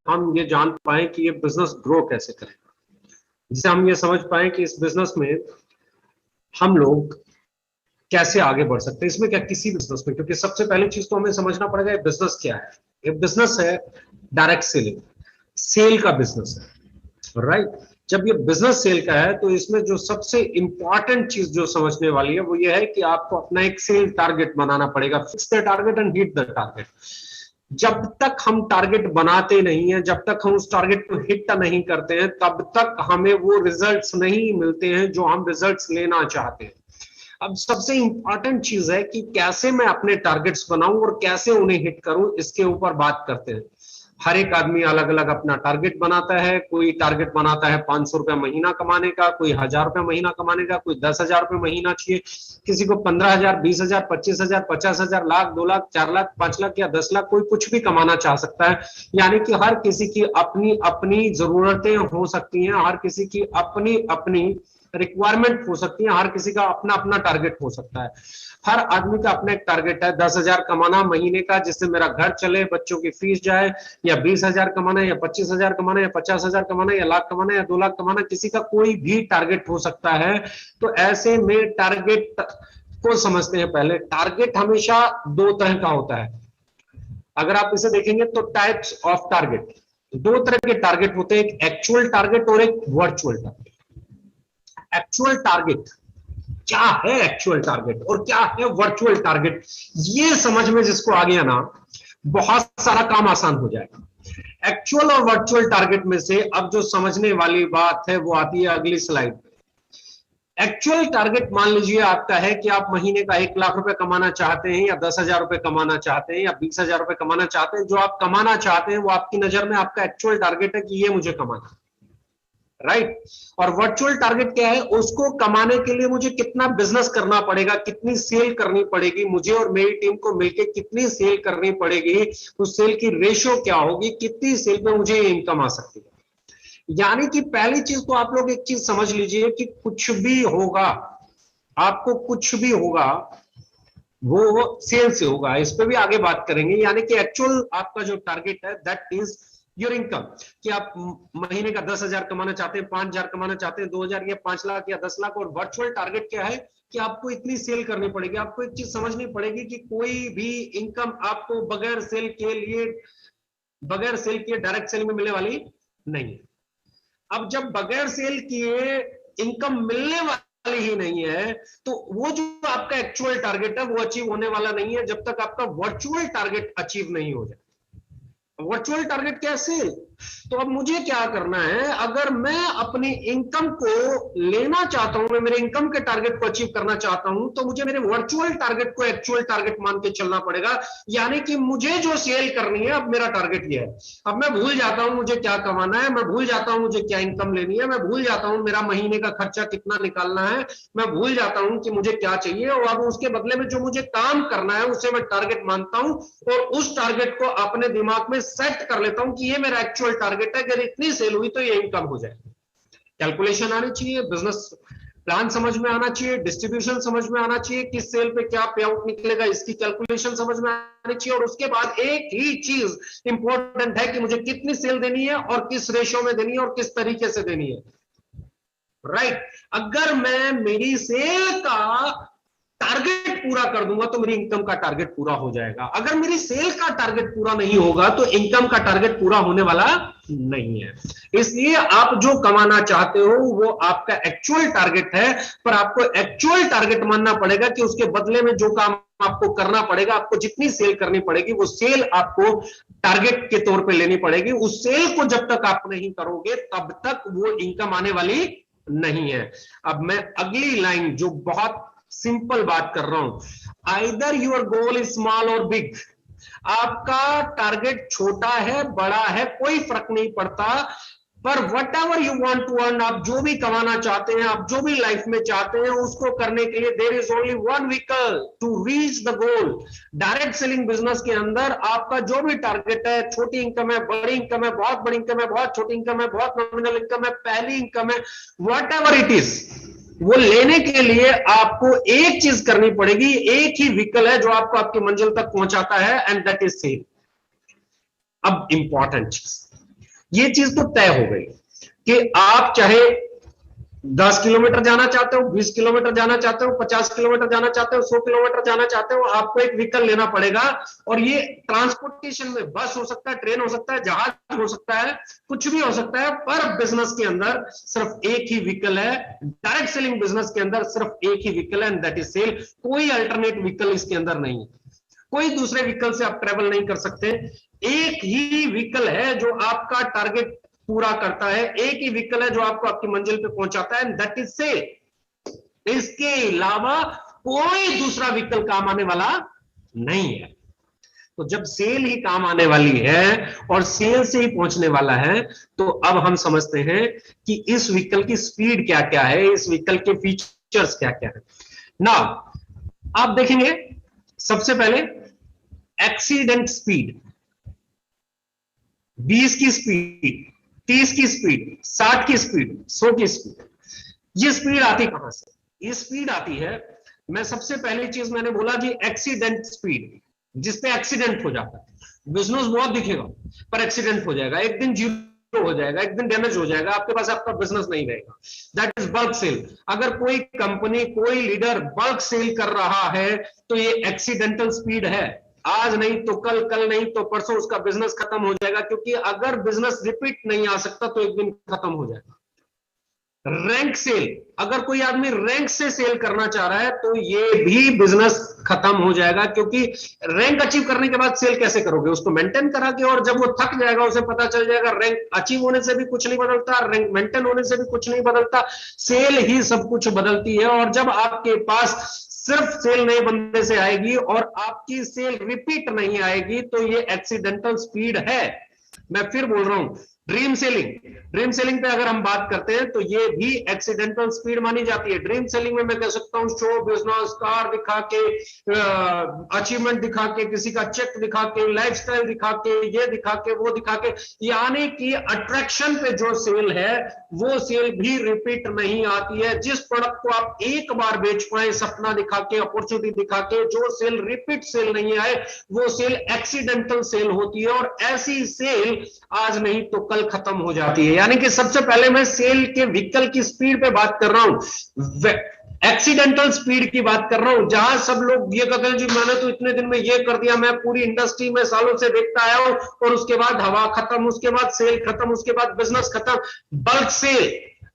हम ये जान पाए कि ये बिजनेस ग्रो कैसे करेगा, जिससे हम ये समझ पाए कि इस बिजनेस में हम लोग कैसे आगे बढ़ सकते हैं। इसमें क्या, किसी बिजनेस में, क्योंकि सबसे पहली चीज तो हमें समझना पड़ेगा ये बिजनेस क्या है। ये बिजनेस है डायरेक्ट सेलिंग, सेल का बिजनेस है, राइट। जब ये बिजनेस सेल का है तो इसमें जो सबसे इंपॉर्टेंट चीज जो समझने वाली है वो ये है कि आपको अपना एक सेल टारगेट बनाना पड़ेगा। Fix the target and hit the target. जब तक हम टारगेट बनाते नहीं है, जब तक हम उस टारगेट को हिट नहीं करते हैं, तब तक हमें वो रिजल्ट्स नहीं मिलते हैं जो हम रिजल्ट्स लेना चाहते हैं। अब सबसे इंपॉर्टेंट चीज है कि कैसे मैं अपने टारगेट्स बनाऊं और कैसे उन्हें हिट करूं, इसके ऊपर बात करते हैं। हर एक आदमी अलग अलग अपना टारगेट बनाता है। कोई टारगेट बनाता है 500 रुपया महीना कमाने का, कोई 1000 रुपया महीना कमाने का, कोई 10,000 रुपये महीना चाहिए, किसी को 15,000, 20,000, 25,000, 50,000, लाख, 2 लाख, 4 लाख, 5 लाख या 10 लाख, कोई कुछ भी कमाना चाह सकता है। यानी कि हर किसी की अपनी अपनी जरूरतें हो सकती हैं, हर किसी की अपनी अपनी रिक्वायरमेंट हो सकती है, हर किसी का अपना अपना टारगेट हो सकता है। हर आदमी का अपना एक टारगेट है, 10,000 कमाना महीने का जिससे मेरा घर चले, बच्चों की फीस जाए, या 20,000 कमाना, या 25,000 कमाना, या 50,000 कमाना, या लाख कमाना, या 2 लाख कमाना, किसी का कोई भी टारगेट हो सकता है। तो ऐसे में टारगेट को समझते हैं। पहले टारगेट हमेशा दो तरह का होता है। अगर आप इसे देखेंगे तो टाइप्स ऑफ टारगेट, दो तरह के टारगेट होते हैं, एक एक्चुअल टारगेट और एक वर्चुअल टारगेट। एक्चुअल टारगेट क्या है, एक्चुअल टारगेट और क्या है वर्चुअल टारगेट, ये समझ में जिसको आ गया ना, बहुत सारा काम आसान हो जाएगा। एक्चुअल और वर्चुअल टारगेट में से अब जो समझने वाली बात है वो आती है अगली स्लाइड पे। एक्चुअल टारगेट मान लीजिए आपका है कि आप महीने का 1 लाख रुपए कमाना चाहते हैं, या 10,000 रुपए कमाना चाहते हैं, या 20,000 रुपए कमाना चाहते हैं। जो आप कमाना चाहते हैं वो आपकी नजर में आपका एक्चुअल टारगेट है कि ये मुझे कमाना है, राइट। और वर्चुअल टारगेट क्या है, उसको कमाने के लिए मुझे कितना बिजनेस करना पड़ेगा, कितनी सेल करनी पड़ेगी, मुझे और मेरी टीम को मिलकर कितनी सेल करनी पड़ेगी, उस सेल की रेशियो क्या होगी, कितनी सेल पे मुझे इनकम आ सकती है। यानी कि पहली चीज तो आप लोग एक चीज समझ लीजिए कि कुछ भी होगा, आपको कुछ भी होगा वो सेल से होगा। इस पे भी आगे बात करेंगे। यानी कि एक्चुअल आपका जो टारगेट है दैट इज योर इनकम, कि आप महीने का 10,000 कमाना चाहते हैं, 5,000 कमाना चाहते हैं, 2,000 या 5 लाख या 10 लाख। और वर्चुअल टारगेट क्या है कि आपको इतनी सेल करनी पड़ेगी। आपको एक चीज समझनी पड़ेगी कि कोई भी इनकम आपको बगैर सेल किए डायरेक्ट सेल में मिलने वाली नहीं है। अब जब बगैर सेल किए इनकम मिलने वाली ही नहीं है, तो वो जो आपका एक्चुअल टारगेट है वो अचीव होने वाला नहीं है जब तक आपका वर्चुअल टारगेट अचीव नहीं हो जाए। वर्चुअल टारगेट कैसे, तो अब मुझे क्या करना है, अगर मैं अपनी इनकम को लेना चाहता हूं, मैं मेरे इनकम के टारगेट को अचीव करना चाहता हूं, तो मुझे मेरे वर्चुअल टारगेट को एक्चुअल टारगेट मान के चलना पड़ेगा। यानी कि मुझे जो सेल करनी है, अब मेरा टारगेट ये है। अब मैं भूल जाता हूं मुझे क्या कमाना है, मैं भूल जाता हूं मुझे क्या इनकम लेनी है, मैं भूल जाता हूं मेरा महीने का खर्चा कितना निकालना है, मैं भूल जाता हूं कि मुझे क्या चाहिए, और अब उसके बदले में जो मुझे काम करना है उसे मैं टारगेट मानता हूं, और उस टारगेट को अपने दिमाग में सेट कर लेता हूं कि ये मेरा एक्चुअल टारगेट है, अगर इतनी सेल हुई तो ये इनकम हो जाए। कैलकुलेशन आनी चाहिए, बिजनेस प्लान समझ में आना चाहिए, डिस्ट्रीब्यूशन समझ में आना चाहिए, किस सेल पे क्या पे आउट निकलेगा इसकी कैलकुलेशन समझ में आनी चाहिए। और उसके बाद एक ही चीज इंपॉर्टेंट है कि मुझे कितनी सेल देनी है और किस रेशियो में देनी है और किस तरीके से देनी है, राइट। अगर मैं मेरी सेल का टारगेट पूरा कर दूंगा तो मेरी इनकम का टारगेट पूरा हो जाएगा। अगर मेरी सेल का टारगेट पूरा नहीं होगा तो इनकम का टारगेट पूरा होने वाला नहीं है। इसलिए आप जो कमाना चाहते हो वो आपका एक्चुअल टारगेट है, पर आपको एक्चुअल टारगेट मानना पड़ेगा कि उसके बदले में जो काम आपको करना पड़ेगा, आपको जितनी सेल करनी पड़ेगी, वो सेल आपको टारगेट के तौर पे लेनी पड़ेगी। उस सेल को जब तक आप नहीं करोगे तब तक वो इनकम आने वाली नहीं है। अब मैं अगली लाइन जो बहुत सिंपल बात कर रहा हूं, either your goal is small और बिग, आपका टारगेट छोटा है बड़ा है कोई फर्क नहीं पड़ता, पर whatever you want to earn, आप जो भी कमाना चाहते हैं, आप जो भी लाइफ में चाहते हैं, उसको करने के लिए there is only one vehicle to reach the goal. Direct selling business के अंदर आपका जो भी टारगेट है, छोटी इनकम है, बड़ी इनकम है, बहुत बड़ी इनकम है, बहुत छोटी इनकम है, बहुत नॉमिनल इनकम है, पहली इनकम है, वट एवर इट इज, वो लेने के लिए आपको एक चीज करनी पड़ेगी, एक ही व्हीकल है जो आपको आपकी मंजिल तक पहुंचाता है, एंड दैट इज सेल। अब इंपॉर्टेंट चीज, ये चीज तो तय हो गई कि आप चाहे 10 किलोमीटर जाना चाहते हो, 20 किलोमीटर जाना चाहते हो, 50 किलोमीटर जाना चाहते हो, 100 किलोमीटर जाना चाहते हो, आपको एक व्हीकल लेना पड़ेगा। और ये ट्रांसपोर्टेशन में बस हो सकता है, ट्रेन हो सकता है, जहाज हो सकता है, कुछ भी हो सकता है, पर बिजनेस के अंदर सिर्फ एक ही व्हीकल है। डायरेक्ट सेलिंग बिजनेस के अंदर सिर्फ एक ही व्हीकल है, एंड दैट इज सेल। कोई अल्टरनेट व्हीकल इसके अंदर नहीं है, कोई दूसरे व्हीकल से आप ट्रेवल नहीं कर सकते। एक ही व्हीकल है जो आपका टारगेट पूरा करता है, एक ही व्हीकल है जो आपको आपकी मंजिल पे पहुंचाता है, दैट इज सेल। इसके अलावा कोई दूसरा व्हीकल काम आने वाला नहीं है। तो जब सेल ही काम आने वाली है और सेल से ही पहुंचने वाला है, तो अब हम समझते हैं कि इस व्हीकल की स्पीड क्या क्या है, इस व्हीकल के फीचर्स क्या क्या है। नाउ आप देखेंगे सबसे पहले एक्सीडेंट स्पीड, 20 की स्पीड, 30 की स्पीड, 60 की स्पीड, 100 की स्पीड। ये स्पीड आती कहां से? ये स्पीड आती है, मैं सबसे पहली चीज मैंने बोला कि एक्सीडेंट स्पीड, जिसपे एक्सीडेंट हो जाता है। बिजनेस बहुत दिखेगा पर एक्सीडेंट हो जाएगा, एक दिन जीरो हो जाएगा, एक दिन डैमेज हो जाएगा, आपके पास आपका बिजनेस नहीं रहेगा। That is bulk sale. अगर कोई कंपनी, कोई लीडर बल्क सेल कर रहा है तो ये एक्सीडेंटल स्पीड है। आज नहीं तो कल, कल नहीं तो परसों उसका बिजनेस खत्म हो जाएगा, क्योंकि अगर बिजनेस रिपीट नहीं आ सकता तो एक दिन खत्म हो जाएगा। रैंक सेल, अगर कोई आदमी रैंक से सेल करना चाह रहा है तो ये भी बिजनेस खत्म हो जाएगा, क्योंकि रैंक अचीव करने के बाद सेल कैसे करोगे? उसको मेंटेन करा के, और जब वो थक जाएगा उसे पता चल जाएगा रैंक अचीव होने से भी कुछ नहीं बदलता, रैंक मेंटेन होने से भी कुछ नहीं बदलता, सेल ही सब कुछ बदलती है। और जब आपके पास सिर्फ सेल नए बंदे से आएगी और आपकी सेल रिपीट नहीं आएगी, तो ये एक्सीडेंटल स्पीड है। मैं फिर बोल रहा हूं, ड्रीम सेलिंग, ड्रीम सेलिंग पे अगर हम बात करते हैं तो ये भी एक्सीडेंटल स्पीड मानी जाती है। ड्रीम सेलिंग में मैं कह सकता हूं शो बिजनेस, कार दिखा के, अचीवमेंट दिखा के, किसी का चेक दिखा के, लाइफस्टाइल दिखा के, ये दिखा के, वो दिखा के, यानी कि अट्रैक्शन पे जो सेल है वो सेल भी रिपीट नहीं आती है। जिस प्रोडक्ट को आप एक बार बेच पाए, सपना दिखा के, अपॉर्चुनिटी दिखा के, जो सेल रिपीट सेल नहीं आए, वो सेल एक्सीडेंटल सेल होती है। और ऐसी सेल आज नहीं तो कल खत्म हो जाती है। यानी कि सबसे पहले मैं सेल के व्हीकल की स्पीड पे बात कर रहा हूं, एक्सीडेंटल स्पीड की बात कर रहा हूं, जहां सब लोग ये कहते हैं जी मैंने तो इतने दिन में ये कर दिया, मैं पूरी इंडस्ट्री में सालों से देखता आया हूं, और उसके बाद हवा खत्म, उसके बाद सेल खत्म, उसके बाद बिजनेस खत्म। Bulk sale,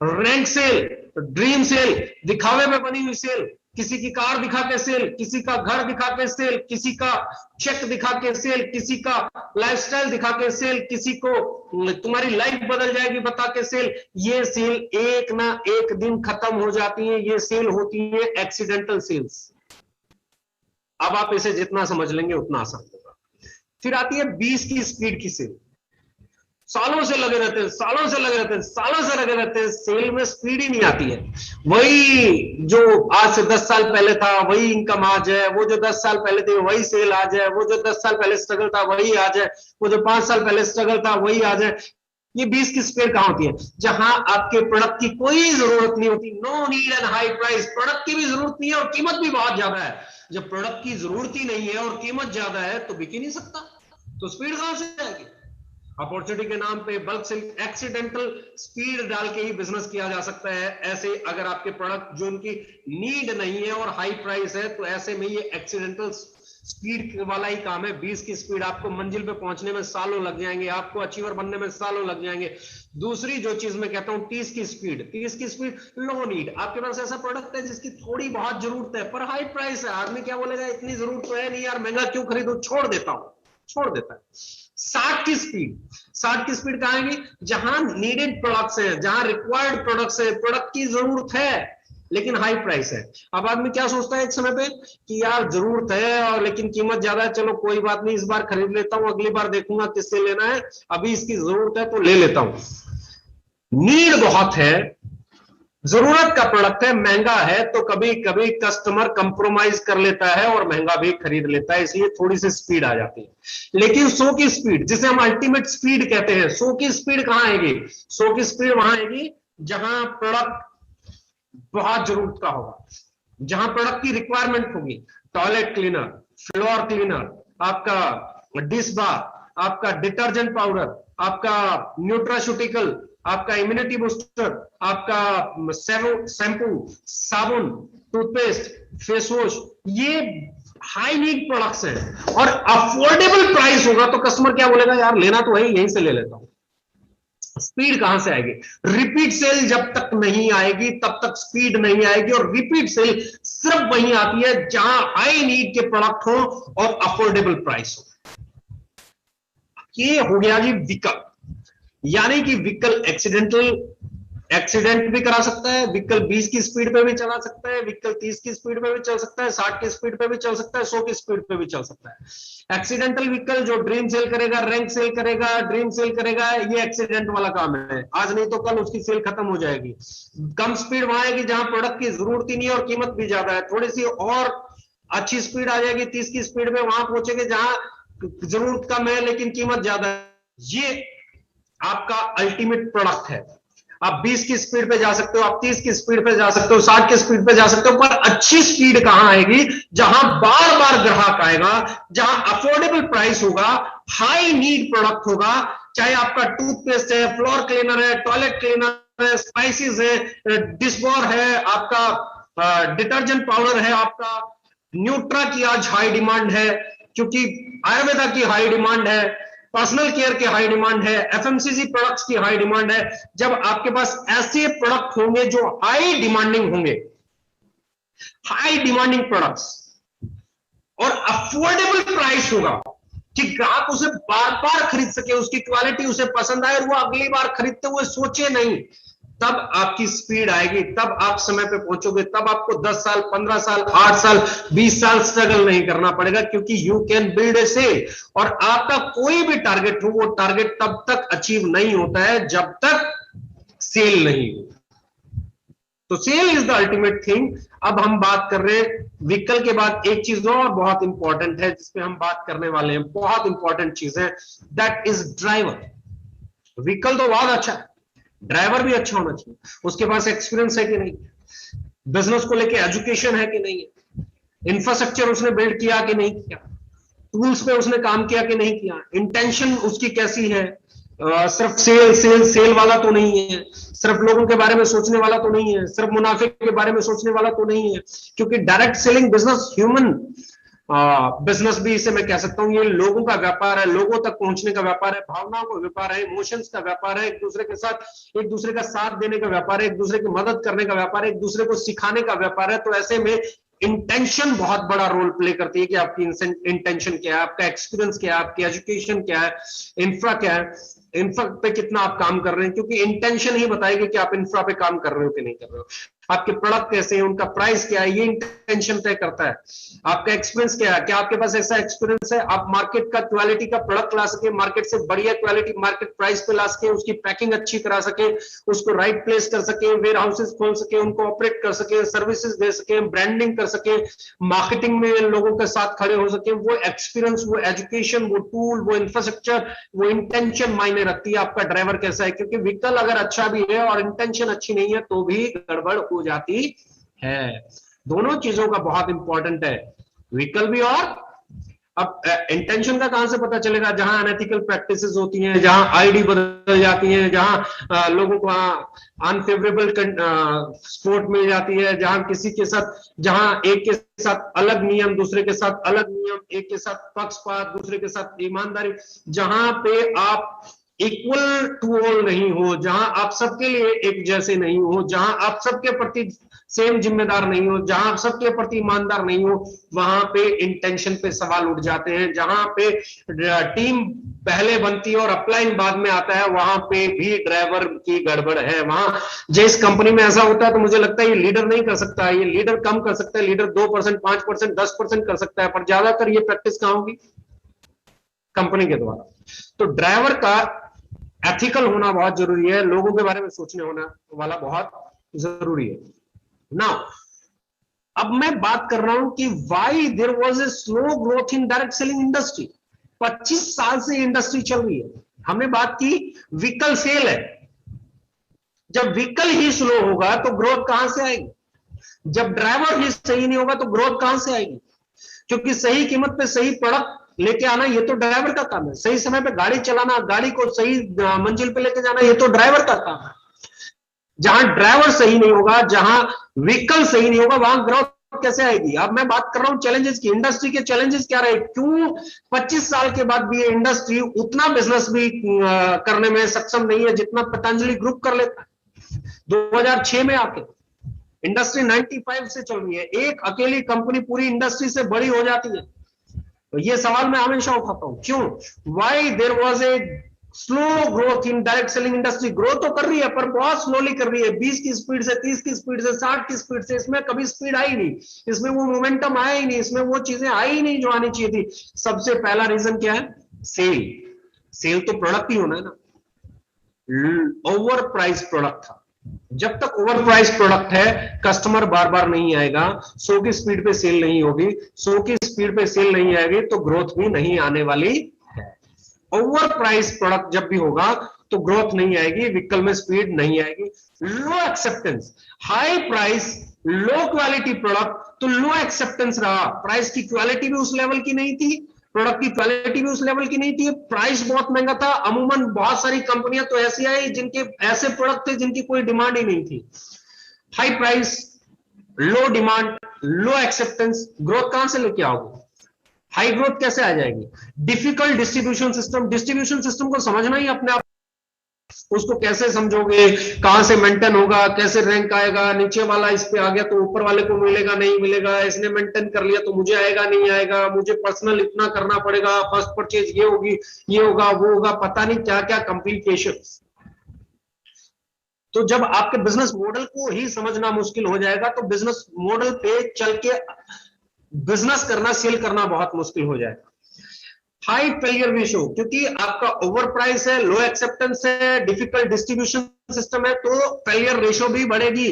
rank sale, dream sale, दिखावे में बनी हुई सेल, किसी की कार दिखा के सेल, किसी का घर दिखा के सेल, किसी का चेक दिखा के सेल, किसी का लाइफस्टाइल दिखा के सेल, किसी को तुम्हारी लाइफ बदल जाएगी बता के सेल। ये सेल एक ना एक दिन खत्म हो जाती है, ये सेल होती है एक्सीडेंटल सेल्स। अब आप इसे जितना समझ लेंगे उतना आसान होगा। फिर आती है 20 की स्पीड की सेल, सालों से लगे रहते हैं, सालों से लगे रहते हैं, सालों से लगे रहते हैं, सेल में स्पीड ही नहीं आती है। वही जो आज से 10 साल पहले था वही इनकम आज है, वो जो 10 साल पहले थे वही सेल आज है, वो जो 10 साल पहले स्ट्रगल था वही आज है, वो जो 5 साल पहले स्ट्रगल था वही आज है। ये 20 की स्पीड कहां होती है? जहां आपके प्रोडक्ट की कोई जरूरत नहीं होती। No need and high price, product की भी जरूरत नहीं है और कीमत भी बहुत ज्यादा है। जब प्रोडक्ट की जरूरत ही नहीं है और कीमत ज्यादा है तो बिक ही नहीं सकता, तो स्पीड कहां से आएगी? अपॉर्चुनिटी के नाम पे बल्क सेल, एक्सीडेंटल स्पीड डाल के ही बिजनेस किया जा सकता है। ऐसे अगर आपके प्रोडक्ट जो उनकी नीड नहीं है और हाई प्राइस है, तो ऐसे में ये एक्सीडेंटल स्पीड वाला ही काम है। 20 की स्पीड, आपको मंजिल पे पहुंचने में सालों लग जाएंगे, आपको अचीवर बनने में सालों लग जाएंगे। दूसरी जो चीज मैं कहता हूं 30 की स्पीड, 30 की स्पीड लो नीड, आपके पास ऐसा प्रोडक्ट है जिसकी थोड़ी बहुत जरूरत है पर हाई प्राइस है। आदमी क्या बोलेगा, इतनी जरूरत तो है नहीं यार, महंगा क्यों खरीदूं, छोड़ देता हूं, छोड़ देता है। 60 की स्पीड, 60 की स्पीड कहां आएगी? जहां नीडेड प्रोडक्ट्स हैं, जहां रिक्वायर्ड प्रोडक्ट्स है, प्रोडक्ट की जरूरत है लेकिन हाई प्राइस है। अब आदमी क्या सोचता है एक समय पे कि यार जरूरत है और लेकिन कीमत ज्यादा है, चलो कोई बात नहीं, इस बार खरीद लेता हूं, अगली बार देखूंगा किससे लेना है, अभी इसकी जरूरत है तो ले लेता हूं। नीड बहुत है, जरूरत का प्रोडक्ट है, महंगा है, तो कभी कभी कस्टमर कंप्रोमाइज कर लेता है और महंगा भी खरीद लेता है, इसलिए थोड़ी सी स्पीड आ जाती है। लेकिन 100 की स्पीड, जिसे हम अल्टीमेट स्पीड कहते हैं, 100 की स्पीड कहां आएगी? 100 की स्पीड वहां आएगी जहां प्रोडक्ट बहुत जरूरत का होगा, जहां प्रोडक्ट की रिक्वायरमेंट होगी। टॉयलेट क्लीनर, फ्लोर क्लीनर, आपका डिश बार, आपका डिटर्जेंट पाउडर, आपका न्यूट्रास्यूटिकल, आपका इम्यूनिटी बूस्टर, आपका शैम्पू, साबुन, टूथपेस्ट, फेस वॉश, ये हाई नीड प्रोडक्ट्स हैं और अफोर्डेबल प्राइस होगा तो कस्टमर क्या बोलेगा, यार लेना तो है, यहीं से ले लेता हूं। स्पीड कहां से आएगी? रिपीट सेल जब तक नहीं आएगी तब तक स्पीड नहीं आएगी, और रिपीट सेल सिर्फ वहीं आती है जहां हाई नीड के प्रोडक्ट हो और अफोर्डेबल प्राइस हो। ये हो गया जी व्हीकल, यानी कि व्हीकल एक्सीडेंट भी करा सकता है, व्हीकल 20 की स्पीड पे भी चला सकता है, व्हीकल 30 की स्पीड पे भी चल सकता है, 60 की स्पीड पे भी चल सकता है, 100 की स्पीड पे भी चल सकता है। एक्सीडेंटल व्हीकल जो ड्रीम सेल करेगा, रैंक सेल करेगा, ड्रीम सेल करेगा, ये एक्सीडेंट वाला काम है। आज नहीं तो कल उसकी सेल खत्म हो जाएगी। कम स्पीड वहां आएगी जहां प्रोडक्ट की जरूरत ही नहीं है और कीमत भी ज्यादा है। थोड़ी सी और अच्छी स्पीड आ जाएगी 30 की स्पीड में, वहां पहुंचेंगे जहां जरूरत कम है लेकिन कीमत ज्यादा है। ये आपका अल्टीमेट प्रोडक्ट है। आप 20 की स्पीड पे जा सकते हो, आप 30 की स्पीड पे जा सकते हो, 60 की स्पीड पे जा सकते हो, पर अच्छी स्पीड कहां आएगी? जहां बार बार ग्राहक आएगा, जहां अफोर्डेबल प्राइस होगा, हाई नीड प्रोडक्ट होगा, चाहे आपका टूथपेस्ट है, फ्लोर क्लीनर है, टॉयलेट क्लीनर है, स्पाइसेस है, डिशवॉश है, आपका डिटर्जेंट पाउडर है, आपका न्यूट्रा की आज हाई डिमांड है क्योंकि आयुर्वेदा की हाई डिमांड है, पर्सनल केयर की हाई डिमांड है, एफएमसीजी प्रोडक्ट्स की हाई डिमांड है। जब आपके पास ऐसे प्रोडक्ट होंगे जो हाई डिमांडिंग होंगे, हाई डिमांडिंग प्रोडक्ट्स और अफोर्डेबल प्राइस होगा कि ग्राहक उसे बार बार खरीद सके, उसकी क्वालिटी उसे पसंद आए और वो अगली बार खरीदते हुए सोचे नहीं, तब आपकी स्पीड आएगी, तब आप समय पे पहुंचोगे, तब आपको 10 साल, 15 साल, 8 साल, 20 साल स्ट्रगल नहीं करना पड़ेगा क्योंकि you can build a sale. और आपका कोई भी टारगेट हो, वो टारगेट तब तक अचीव नहीं होता है जब तक सेल नहीं हो। तो sale is the ultimate thing. अब हम बात कर रहे हैं व्हीकल के बाद एक चीज और बहुत इंपॉर्टेंट है जिसपे हम बात करने वाले हैं, बहुत इंपॉर्टेंट चीज है, दैट इज ड्राइवर। व्हीकल तो बहुत अच्छा है, ड्राइवर भी अच्छा होना चाहिए, उसके पास एक्सपीरियंस है कि नहीं, बिजनेस को लेके एजुकेशन है कि नहीं है, इंफ्रास्ट्रक्चर उसने बिल्ड किया कि नहीं किया, टूल्स पे उसने काम किया कि नहीं किया, इंटेंशन उसकी कैसी है, सिर्फ सेल वाला तो नहीं है, सिर्फ लोगों के बारे में सोचने वाला तो नहीं है, सिर्फ मुनाफे के बारे में सोचने वाला तो नहीं है, क्योंकि direct selling business human business भी इसे मैं कह सकता हूं, ये लोगों का व्यापार है, लोगों तक पहुंचने का व्यापार है, भावनाओं का व्यापार है, इमोशंस का व्यापार है, एक दूसरे का साथ देने का व्यापार है, एक दूसरे की मदद करने का व्यापार है, एक दूसरे को सिखाने का व्यापार है। तो ऐसे में इंटेंशन बहुत बड़ा रोल प्ले करती है कि आपकी इंटेंशन क्या है, आपका एक्सपीरियंस क्या है, आपकी एजुकेशन क्या है, इंफ्रा क्या है, इंफ्रा पे कितना आप काम कर रहे हैं, क्योंकि इंटेंशन ही बताएगी कि आप इंफ्रा पे काम कर रहे हो कि नहीं कर रहे हो, आपके प्रोडक्ट कैसे हैं, उनका प्राइस क्या है, ये इंटेंशन तय करता है। आपका एक्सपीरियंस क्या है, क्या आपके पास ऐसा एक्सपीरियंस है आप मार्केट का क्वालिटी का प्रोडक्ट ला सके, मार्केट से बढ़िया क्वालिटी मार्केट प्राइस पे ला सके, उसकी पैकिंग अच्छी करा सके, उसको राइट प्लेस कर सके, वेयर हाउसेस खोल सके, उनको ऑपरेट कर सके, सर्विसेज दे सके, ब्रांडिंग कर सके, मार्केटिंग में लोगों के साथ खड़े हो सके। वो एक्सपीरियंस, वो एजुकेशन, वो टूल, वो इंफ्रास्ट्रक्चर, वो इंटेंशन मायने रखती है आपका ड्राइवर कैसा है, क्योंकि व्हीकल अगर अच्छा भी है और इंटेंशन अच्छी नहीं है तो भी गड़बड़ हो जाती है। दोनों चीजों का बहुत इंपॉर्टेंट है, व्हीकल भी और अब इंटेंशन का कहां से पता चलेगा, जहां अनएथिकल प्रैक्टिसेस होती हैं, जहां आईडी बदल जाती है, जहां लोगों को अनफेवरेबल सपोर्ट मिल जाती है, जहां किसी के साथ, जहां एक के साथ अलग नियम, दूसरे के साथ अलग नियम, एक के साथ पक्षपात, दूसरे के साथ ईमानदारी, जहां पे आप इक्वल टू ऑल नहीं हो, जहां आप सबके लिए एक जैसे नहीं हो, जहां आप सबके प्रति सेम जिम्मेदार नहीं हो, जहां आप सबके प्रति ईमानदार नहीं हो, वहां पे इंटेंशन पे सवाल उठ जाते हैं। जहां पे टीम पहले बनती है और अपलाइन बाद में आता है, वहां पे भी ड्राइवर की गड़बड़ है। वहां जिस कंपनी में ऐसा होता है तो मुझे लगता है ये लीडर नहीं कर सकता है, ये लीडर कम कर सकता है, लीडर 2%, 5%, 10% कर सकता है, पर ज्यादातर ये प्रैक्टिस कहां होगी? कंपनी के द्वारा। तो ड्राइवर का एथिकल होना बहुत जरूरी है, लोगों के बारे में सोचने होना वाला बहुत जरूरी है। नाउ अब मैं बात कर रहा हूं कि why there was a slow growth in direct selling industry. 25 साल से इंडस्ट्री चल रही है, हमने बात की व्हीकल सेल है, जब व्हीकल ही स्लो होगा तो ग्रोथ कहां से आएगी? जब ड्राइवर ही सही नहीं होगा तो ग्रोथ कहां से आएगी? क्योंकि सही कीमत पे सही प्रोडक्ट लेके आना ये तो ड्राइवर का काम है, सही समय पे गाड़ी चलाना, गाड़ी को सही मंजिल पे लेके जाना ये तो ड्राइवर का काम है। जहां ड्राइवर सही नहीं होगा, जहां व्हीकल सही नहीं होगा, वहां ग्रोथ कैसे आएगी। अब मैं बात कर रहा हूं चैलेंजेस की, इंडस्ट्री के चैलेंजेस क्या रहे, क्यों 25 साल के बाद भी ये इंडस्ट्री उतना बिजनेस भी करने में सक्षम नहीं है जितना पतंजलि ग्रुप कर लेता है। 2006 में आके इंडस्ट्री 95 से चल रही है, एक अकेली कंपनी पूरी इंडस्ट्री से बड़ी हो जाती है। तो ये सवाल मैं हमेशा उठाता हूं, क्यों, why there was a slow growth in direct selling industry. Growth तो कर रही है पर बहुत स्लोली कर रही है, 20 की स्पीड से, 30 की स्पीड से, 60 की स्पीड से, इसमें कभी स्पीड आई नहीं, इसमें वो मोमेंटम आया ही नहीं, इसमें वो चीजें आई ही नहीं जो आनी चाहिए थी। सबसे पहला रीजन क्या है, सेल। सेल तो प्रोडक्ट ही होना है ना, ओवर प्राइस प्रोडक्ट था। जब तक ओवर प्राइस प्रोडक्ट है कस्टमर बार बार नहीं आएगा, 100 की स्पीड पे सेल नहीं होगी, 100 की स्पीड पे सेल नहीं आएगी तो ग्रोथ भी नहीं आने वाली है। ओवर प्राइस प्रोडक्ट जब भी होगा तो ग्रोथ नहीं आएगी, व्हीकल में स्पीड नहीं आएगी। Low acceptance, high price low quality product तो लो एक्सेप्टेंस रहा, प्राइस की क्वालिटी भी उस लेवल की नहीं थी, प्रोडक्ट की क्वालिटी भी उस लेवल की नहीं थी, प्राइस बहुत महंगा था। अमूमन बहुत सारी कंपनियां तो ऐसी आई जिनके ऐसे प्रोडक्ट थे जिनकी कोई डिमांड ही नहीं थी। हाई प्राइस, लो डिमांड, लो एक्सेप्टेंस, ग्रोथ कहां से लेके आओगे, हाई ग्रोथ कैसे आ जाएगी। Difficult distribution system, distribution system को समझना ही अपने आप, उसको कैसे समझोगे, कहां से मेंटेन होगा, कैसे रैंक आएगा, नीचे वाला इस पे आ गया तो ऊपर वाले को मिलेगा नहीं मिलेगा, इसने मेंटेन कर लिया तो मुझे आएगा नहीं आएगा, मुझे पर्सनल इतना करना पड़ेगा, फर्स्ट परचेज ये होगी, ये होगा, वो होगा, पता नहीं क्या क्या कॉम्प्लिकेशंस। तो जब आपके बिजनेस मॉडल को ही समझना मुश्किल हो जाएगा तो बिजनेस मॉडल पे चल के बिजनेस करना, सेल करना बहुत मुश्किल हो जाएगा। हाई फेलियर रेशियो, क्योंकि आपका ओवर प्राइस है, लो एक्सेप्टेंस है, डिफिकल्ट डिस्ट्रीब्यूशन सिस्टम है तो फेलियर रेशियो भी बढ़ेगी।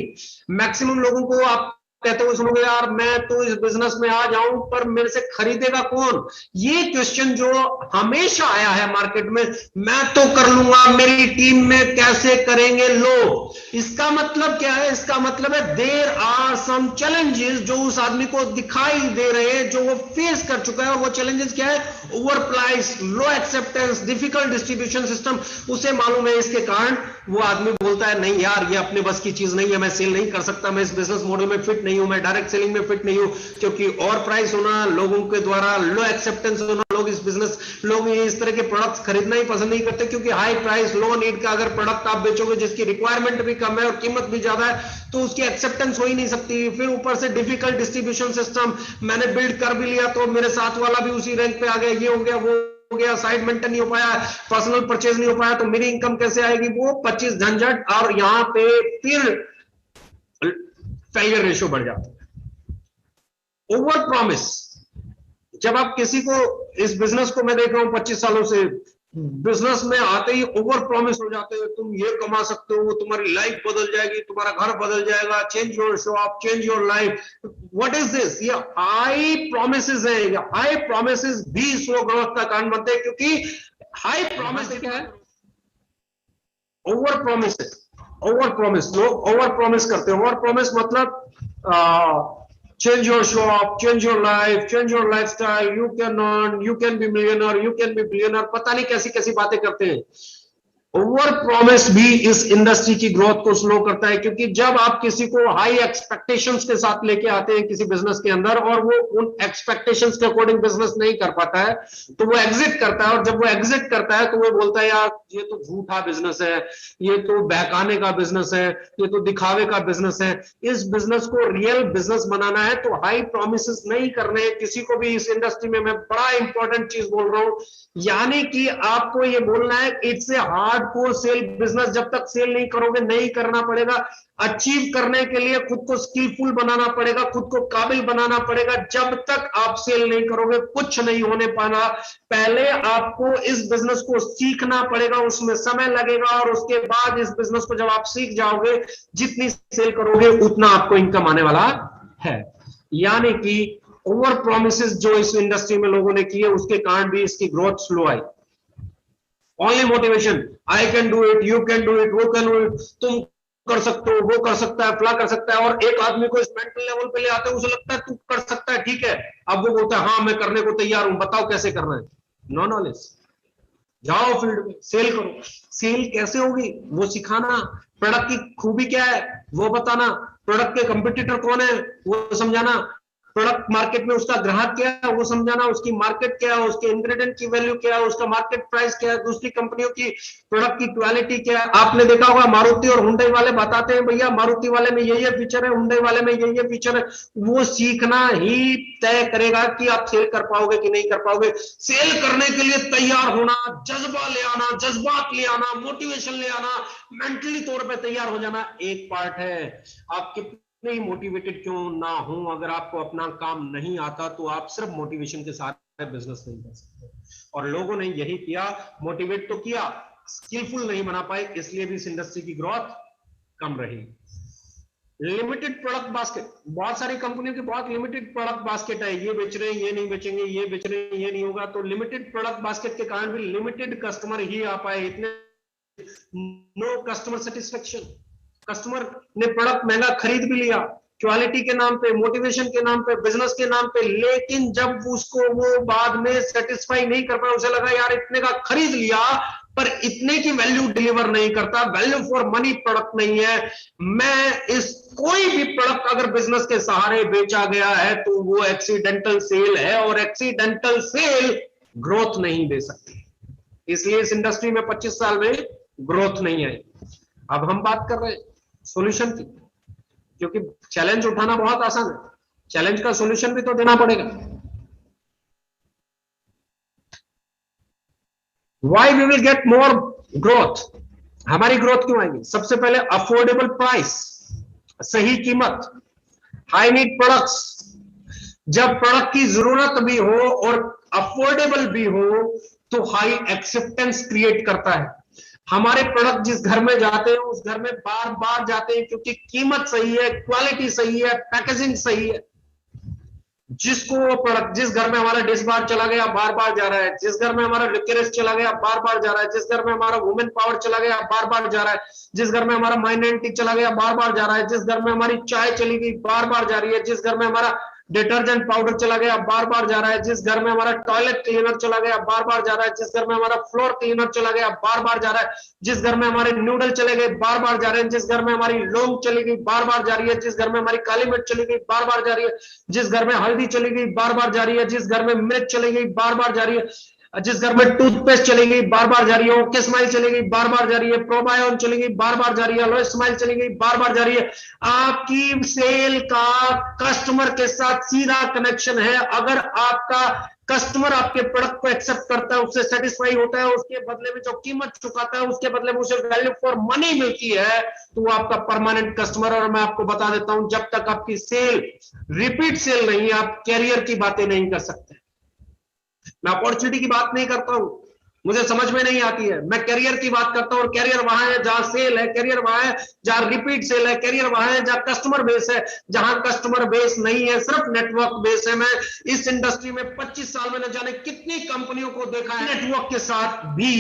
मैक्सिमम लोगों को आप कहते हुए सुनोगे, यार मैं तो इस बिजनेस में आ जाऊं पर मेरे से खरीदेगा कौन, ये क्वेश्चन जो हमेशा आया है मार्केट में, मैं तो कर लूंगा, मेरी टीम में कैसे करेंगे लोग। इसका मतलब क्या है, इसका मतलब है देयर आर सम चैलेंजेस जो उस आदमी को दिखाई दे रहे हैं, जो वो फेस कर चुका है। और वो चैलेंजेस क्या है, ओवर प्राइस, लो एक्सेप्टेंस, डिफिकल्ट डिस्ट्रीब्यूशन सिस्टम, उसे मालूम है। इसके कारण वो आदमी बोलता है नहीं यार ये अपने बस की चीज नहीं है, मैं सेल नहीं कर सकता, मैं इस बिजनेस मॉडल में फिट नहीं हूं, मैं डायरेक्ट सेलिंग में फिट नहीं हूं, क्योंकि और प्राइस होना, लोगों के द्वारा लो एक्सेप्टेंस होना, लोग इस तरह के प्रोडक्ट्स खरीदना ही पसंद नहीं करते, क्योंकि हाई प्राइस लो नीड का अगर प्रोडक्ट आप बेचोगे जिसकी रिक्वायरमेंट भी कम है और कीमत भी ज्यादा है तो उसकी एक्सेप्टेंस हो ही नहीं सकती। फिर ऊपर से डिफिकल्ट डिस्ट्रीब्यूशन सिस्टम, मैंने बिल्ड कर भी लिया तो मेरे साथ वाला भी उसी रैंक पे आ गया, ये हो गया वो हो गया, साइड मेंटेन नहीं हो पाया, पर्सनल परचेज नहीं हो पाया तो मेरी इनकम कैसे आएगी, वो 25 झंझट, और यहां पे फिर फेलियर रेशियो बढ़ जाता है। ओवर प्रॉमिस, जब आप किसी को, इस बिजनेस को मैं देख रहा हूं 25 सालों से, बिजनेस में आते ही ओवर प्रॉमिस हो जाते हैं, तुम ये कमा सकते हो, तुम्हारी लाइफ बदल जाएगी, तुम्हारा घर बदल जाएगा, change your shop, change your life. What is this, ये हाई प्रोमिसेस है, ये हाई प्रोमिसेस भी स्लो ग्रोथ का कारण बनते हैं, क्योंकि हाई प्रोमिस क्या है, ओवर प्रोमिस है। ओवर प्रोमिस, लोग ओवर प्रोमिस करते हैं। ओवर प्रोमिस मतलब change your shop, change your life, change your lifestyle, you can earn, you can be millionaire, you can be billionaire, पता नहीं कैसी कैसी बातें करते हैं। ओवर प्रॉमिस भी इस इंडस्ट्री की ग्रोथ को स्लो करता है, क्योंकि जब आप किसी को हाई एक्सपेक्टेशंस के साथ लेके आते हैं किसी बिजनेस के अंदर और वो उन एक्सपेक्टेशंस के अकॉर्डिंग बिजनेस नहीं कर पाता है तो वो एग्जिट करता है, और जब वो एग्जिट करता है तो वो बोलता है यार ये तो झूठा बिजनेस है, ये तो बहकाने का बिजनेस है, ये तो दिखावे का बिजनेस है। इस बिजनेस को रियल बिजनेस बनाना है तो हाई प्रोमिस नहीं करने किसी को भी इस इंडस्ट्री में। मैं बड़ा इंपॉर्टेंट चीज बोल रहा हूं, यानी कि आपको ये बोलना है it's a hardcore sale business, जब तक सेल नहीं करोगे नहीं करना पड़ेगा। अचीव करने के लिए खुद को स्किलफुल बनाना पड़ेगा, खुद को काबिल बनाना पड़ेगा। जब तक आप सेल नहीं करोगे कुछ नहीं होने पाना। पहले आपको इस बिजनेस को सीखना पड़ेगा, उसमें समय लगेगा, और उसके बाद इस बिजनेस को जब आप सीख जाओगे जितनी सेल करोगे उतना आपको इनकम आने वाला है। यानी कि ओवर प्रोमिसेस जो इस इंडस्ट्री में लोगों ने किए उसके कारण भी इसकी growth slow I. Only motivation, I can do it, you can do it, वो कैन डू इट, तुम कर सकते हो, वो कर सकता है, फला कर सकता है, और एक आदमी को इस मेंटल लेवल पे ले आते हैं, उसे लगता है तू कर सकता है, ठीक है, अब वो बोलता है हाँ मैं करने को तैयार हूं, बताओ कैसे करना है। No knowledge. जाओ फील्ड में सेल करो। सेल कैसे होगी वो सिखाना, प्रोडक्ट की खूबी क्या है वो बताना, प्रोडक्ट के कंपटीटर कौन है वो समझाना, प्रोडक्ट मार्केट में उसका ग्राहक क्या है वो समझाना, उसकी मार्केट क्या है, उसके इंग्रेडिएंट की वैल्यू क्या है, उसका मार्केट प्राइस क्या है, दूसरी कंपनियों की प्रोडक्ट की क्वालिटी क्या है। आपने देखा होगा मारुति और हुंडई वाले बताते हैं भैया मारुति वाले में ये फीचर है, हुंडई वाले में ये फीचर है। वो सीखना ही तय करेगा कि आप सेल कर पाओगे कि नहीं कर पाओगे। सेल करने के लिए तैयार होना, जज्बा ले आना, जज्बात ले आना, मोटिवेशन ले आना, मेंटली तौर पे तैयार हो जाना एक पार्ट है। आप कितने मोटिवेटेड क्यों ना हो, अगर आपको अपना काम नहीं आता तो आप सिर्फ मोटिवेशन के साथ बिजनेस नहीं कर सकते। और लोगों ने यही किया, मोटिवेट तो किया, स्किलफुल नहीं बना पाए, इसलिए भी इस इंडस्ट्री की ग्रोथ कम रही। लिमिटेड प्रोडक्ट बास्केट, बहुत सारी कंपनियों की बहुत लिमिटेड प्रोडक्ट बास्केट है, ये बेच रहे हैं ये नहीं बेचेंगे, ये बेच रहे हैं ये नहीं होगा। तो लिमिटेड प्रोडक्ट बास्केट के कारण भी लिमिटेड कस्टमर ही आ पाए, इतने नो कस्टमर सेटिस्फेक्शन। कस्टमर ने प्रोडक्ट महंगा खरीद भी लिया क्वालिटी के नाम पे, मोटिवेशन के नाम पे, बिजनेस के नाम पे, लेकिन जब उसको वो बाद में सेटिस्फाई नहीं कर पाया, उसे लगा यार इतने का खरीद लिया पर इतने की वैल्यू डिलीवर नहीं करता, वैल्यू फॉर मनी प्रोडक्ट नहीं है। मैं इस कोई भी प्रोडक्ट अगर बिजनेस के सहारे बेचा गया है तो वो एक्सीडेंटल सेल है, और एक्सीडेंटल सेल ग्रोथ नहीं दे सकती। इसलिए इस इंडस्ट्री में 25 साल में ग्रोथ नहीं आई। अब हम बात कर रहे हैं सॉल्यूशन की, क्योंकि चैलेंज उठाना बहुत आसान है, चैलेंज का सॉल्यूशन भी तो देना पड़ेगा। Why we will get more growth, हमारी ग्रोथ क्यों आएगी? सबसे पहले अफोर्डेबल प्राइस, सही कीमत, हाई नीड प्रोडक्ट्स। जब प्रोडक्ट की जरूरत भी हो और अफोर्डेबल भी हो तो हाई एक्सेप्टेंस क्रिएट करता है। हमारे प्रोडक्ट जिस घर में जाते हैं उस घर में बार बार जाते हैं, क्योंकि कीमत सही है, क्वालिटी सही है, पैकेजिंग सही है। जिसको वो प्रोडक्ट, जिस घर में हमारा डिश बार चला गया बार बार जा रहा है, जिस घर में हमारा लिक्विड चला गया बार बार जा रहा है, जिस घर में हमारा वुमेन पावर चला गया बार बार जा रहा है, जिस घर में हमारा माइंड एंटी चला गया बार बार जा रहा है, जिस घर में हमारी चाय चली गई बार बार जा रही है, जिस घर में हमारा डिटर्जेंट पाउडर चला गया बार बार जा रहा है, जिस घर में हमारा टॉयलेट क्लीनर चला गया बार बार जा रहा है, जिस घर में हमारा फ्लोर क्लीनर चला गया बार बार जा रहा है, जिस घर में हमारे नूडल चले गए बार बार जा रहे हैं, जिस घर में हमारी लौंग चली गई बार बार जा रही है, जिस घर में हमारी काली मिर्च चली गई बार बार जा रही है, जिस घर में हल्दी चली गई बार बार जा रही है, जिस घर में मिर्च चली गई बार बार जा रही है, जिस घर में टूथपेस्ट चली गई बार बार जा रही है, ओके स्माइल चली गई बार बार जा रही है, प्रोबायोन चली गई बार बार जा रही है, अलोए स्माइल चली गई बार बार जा रही है। आपकी सेल का कस्टमर के साथ सीधा कनेक्शन है। अगर आपका कस्टमर आपके प्रोडक्ट को एक्सेप्ट करता है, उससे सेटिस्फाई होता है, उसके बदले में जो कीमत चुकाता है उसके बदले में उसे वैल्यू फॉर मनी मिलती है, तो वो आपका परमानेंट कस्टमर। और मैं आपको बता देता हूं, जब तक आपकी सेल रिपीट सेल नहीं है, आप कैरियर की बातें नहीं कर सकते। मैं अपॉर्चुनिटी की बात नहीं करता हूं, मुझे समझ में नहीं आती है। मैं कैरियर की बात करता हूं, और कैरियर वहां है जहां सेल है, कैरियर वहां है जहां रिपीट सेल है, कैरियर वहां है जहां कस्टमर बेस है। जहां कस्टमर बेस नहीं है, सिर्फ नेटवर्क बेस है। मैं इस इंडस्ट्री में 25 साल में न जाने कितनी कंपनियों को देखा है, नेटवर्क के साथ भी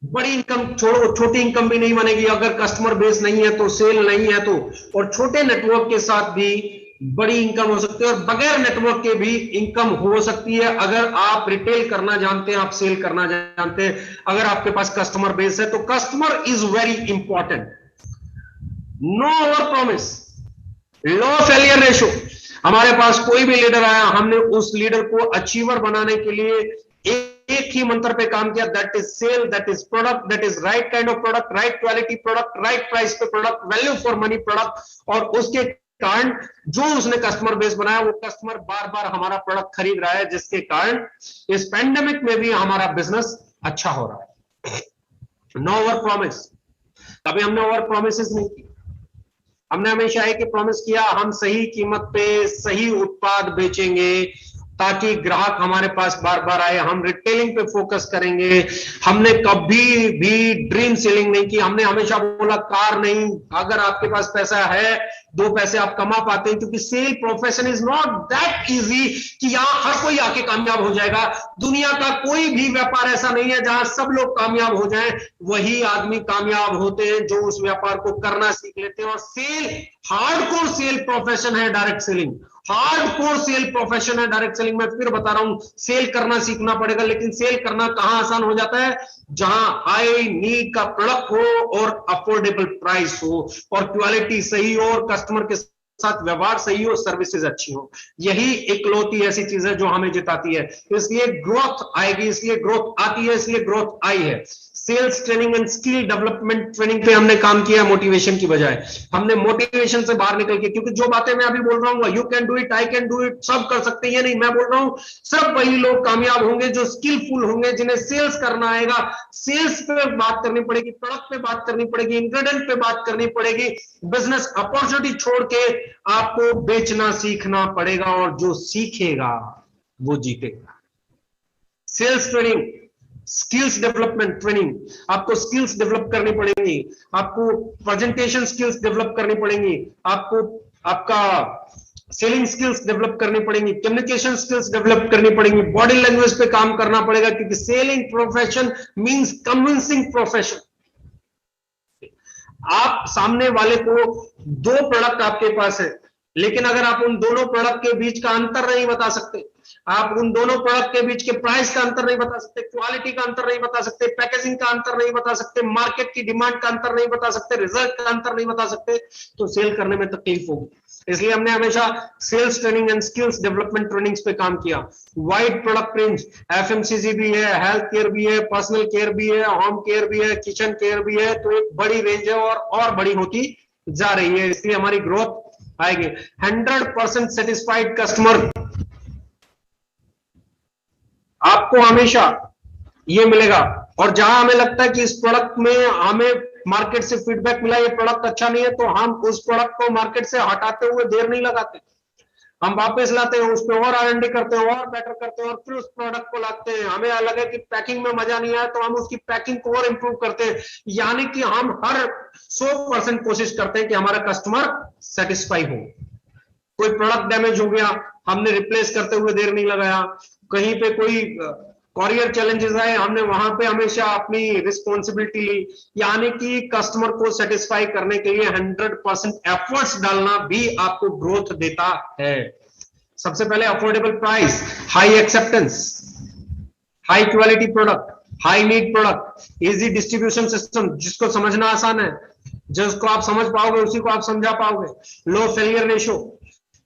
बड़ी इनकम छोड़ो, छोटी इनकम भी नहीं बनेगी अगर कस्टमर बेस नहीं है तो, सेल नहीं है तो। और छोटे नेटवर्क के साथ भी बड़ी इनकम हो सकती है, और बगैर नेटवर्क के भी इनकम हो सकती है अगर आप रिटेल करना जानते हैं, आप सेल करना जानते हैं। अगर आपके पास कस्टमर बेस है तो customer is very important. No over promise, low failure ratio. हमारे पास कोई भी लीडर आया, हमने उस लीडर को अचीवर बनाने के लिए एक ही मंत्र पे काम किया, that is sale, that is product, that is right kind of product, right quality product, right price पे product, value for money product. और उसके कारण जो उसने कस्टमर बेस बनाया, वो कस्टमर बार बार हमारा प्रोडक्ट खरीद रहा है, जिसके कारण इस पैंडेमिक में भी हमारा बिजनेस अच्छा हो रहा है। नो ओवर प्रॉमिस, कभी हमने ओवर प्रोमिसेस नहीं की। हमने हमेशा एक ही प्रॉमिस किया, हम सही कीमत पे सही उत्पाद बेचेंगे ताकि ग्राहक हमारे पास बार बार आए। हम रिटेलिंग पे फोकस करेंगे। हमने कभी भी ड्रीम सेलिंग नहीं की। हमने हमेशा बोला कार नहीं, अगर आपके पास पैसा है, 2 पैसे आप कमा पाते हैं, क्योंकि sale profession is not that easy कि यहां हर कोई आके कामयाब हो जाएगा। दुनिया का कोई भी व्यापार ऐसा नहीं है जहां सब लोग कामयाब हो जाएं। वही आदमी कामयाब होते हैं जो उस व्यापार को करना सीख लेते हैं। और सेल हार्डकोर सेल प्रोफेशन है, direct selling. Hardcore sale profession है डायरेक्ट सेलिंग में। फिर बता रहा हूं, सेल करना सीखना पड़ेगा, लेकिन सेल करना कहां आसान हो जाता है, जहां हाई नीड का प्रोडक्ट हो और अफोर्डेबल प्राइस हो और क्वालिटी सही हो और कस्टमर के साथ व्यवहार सही हो, सर्विसेज अच्छी हो। यही इकलौती ऐसी चीज है जो हमें जिताती है। इसलिए ग्रोथ आएगी, इसलिए ग्रोथ आती है, इसलिए ग्रोथ आई है। Sales training and skill development training पे हमने काम किया मोटिवेशन की बजाय। हमने मोटिवेशन से बाहर निकल के, क्योंकि जो बातें मैं अभी बोल रहा हूँ, you can do it, I can do it, सब कर सकते हैं, ये नहीं। मैं बोल रहा हूँ सिर्फ वही लोग कामयाब होंगे जो स्किलफुल होंगे, जिन्हें सेल्स करना आएगा। सेल्स पे बात करनी पड़ेगी, प्रोडक्ट पे बात करनी पड़ेगी, इंग्रेडिएंट पे बात करनी पड़ेगी। बिजनेस अपॉर्चुनिटी छोड़ के आपको बेचना सीखना पड़ेगा, और जो सीखेगा वो जीतेगा। Sales training, skills development training, आपको स्किल्स डेवलप करनी पड़ेंगी, आपको प्रेजेंटेशन स्किल्स डेवलप करनी पड़ेंगी, आपको आपका सेलिंग स्किल्स डेवलप करनी पड़ेंगी, कम्युनिकेशन स्किल्स डेवलप करनी पड़ेंगी, बॉडी लैंग्वेज पे काम करना पड़ेगा, क्योंकि selling profession means convincing profession. आप सामने वाले को, दो प्रोडक्ट आपके पास है, लेकिन अगर आप उन दोनों प्रोडक्ट के बीच का अंतर नहीं बता सकते, आप उन दोनों प्रोडक्ट के बीच के प्राइस का अंतर नहीं बता सकते, क्वालिटी का अंतर नहीं बता सकते, पैकेजिंग का अंतर नहीं बता सकते, मार्केट की डिमांड का अंतर नहीं बता सकते, रिजल्ट का अंतर नहीं बता सकते, तो सेल करने में तकलीफ होगी। इसलिए हमने हमेशा sales training and skills development trainings पे काम किया। वाइड प्रोडक्ट रेंज, एफएमसीजी भी है, हेल्थ केयर भी है, पर्सनल केयर भी है, होम केयर भी है, किचन केयर भी है, तो एक बड़ी रेंज है और बड़ी होती जा रही है। इसलिए हमारी ग्रोथ आएगी। 100% सेटिस्फाइड कस्टमर आपको हमेशा ये मिलेगा। और जहां हमें लगता है कि इस प्रोडक्ट में हमें मार्केट से फीडबैक मिला, ये प्रोडक्ट अच्छा नहीं है, तो हम उस प्रोडक्ट को मार्केट से हटाते हुए देर नहीं लगाते, हम वापस लाते हैं, उस पर और R&D करते हैं, और बेटर करते हैं, और फिर उस प्रोडक्ट को लाते हैं। हमें लगे कि पैकिंग में मजा नहीं आया, तो हम उसकी पैकिंग को और इंप्रूव करते हैं। यानी कि हम हर 100% कोशिश करते हैं कि हमारा कस्टमर सेटिस्फाई हो। कोई प्रोडक्ट डैमेज हो गया, हमने रिप्लेस करते हुए देर नहीं लगाया। कहीं पे कोई कॉरियर चैलेंजेस आए, हमने वहां पे हमेशा अपनी रिस्पॉन्सिबिलिटी ली। यानी कि कस्टमर को सेटिस्फाई करने के लिए 100% एफर्ट्स डालना भी आपको ग्रोथ देता है। सबसे पहले affordable price, high acceptance, high quality product, high need product, easy distribution system, जिसको समझना आसान है, जिसको आप समझ पाओगे उसी को आप समझा पाओगे। लो फेलियर रेशो,